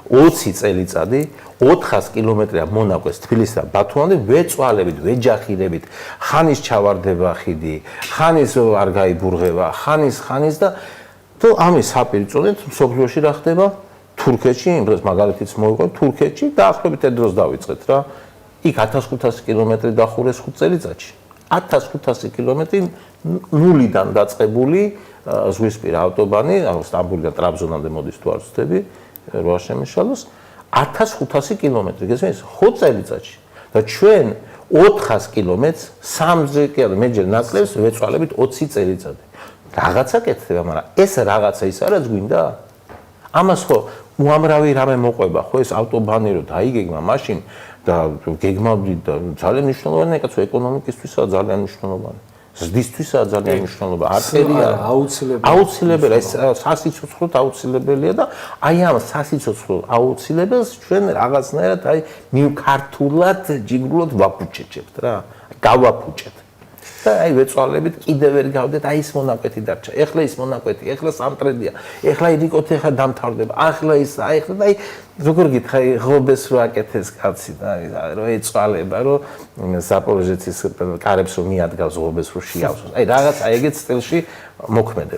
20 წელიწადი 400 კილომეტრია მონაკვეთს თბილისიდან ბათუმამდე ვეწვალებით, ვეჯახირებით, ხანის ჩავარდება ხიდი, ხანის არ გაიბურღება, ხანის და თუ ამის საპირიწოდეთ მსოფლიოში რა ხდება? თურქეთში, იმ დროს მაგალითიც მოვიყვეთ, თურქეთში დაახლოებით ერთ დროს დავიწყეთ რა. იქ 1500 კილომეტრი დახურეს 5 წელიწადში. 1500 კილომეტრი ნულიდან დაწყებული ზღვისპირა ავტობანი, სტამბოლიდან ტრაბზონამდე მოდის თუ არ ვცდები, რა შემიშალოს 1500 კილომეტრი, გესმის? 5 წელიწადში. და ჩვენ 400 კილომეტრს 3-ზე კი არა, მეჯერ ნაკლებს ვეწვალებით 20 წელიწადი. რაღაცა კეთდება, მაგრამ ეს რაღაცა ის არის გვინდა? ამას ხო უამრავი რამე მოყვება, ხო ეს ავტობანი რო დაიგეგმა მაშინ და გეგმავდი და ძალიან მნიშვნელოვანია, კაცო, ეკონომიკისთვისაა ძალიან მნიშვნელოვანი. ზრდისთვისაა ძალიან მნიშვნელოვანი. არტერია აუცილებელია, ეს სასიცოცხლოდ აუცილებელია და აი ამ სასიცოცხლო აუცილებელს ჩვენ რაღაცნაირად აი მივქართულად ჯიგრულად ვაფუჭეჭებთ რა. გავაფუჭეთ. და აი ვეწვალებით კიდევ ვერ გავდეთ, აი ის მონაკვეთი დარჩა. ეხლა ის მონაკვეთი, ეხლა სამტრედია. ეხლა ირიკოთი ეხლა დამთავრდება. ახლა ის, ეხლა და აი როგორ გითხარ, ღობეს რო აკეთეს კაცი და რო ეწვალება, რო ზაპოროჟეცის კარებს რო მიადგავს ღობეს რო შეავსოს. აი რაღაც აი ეგეთ სტილში მოქმედება.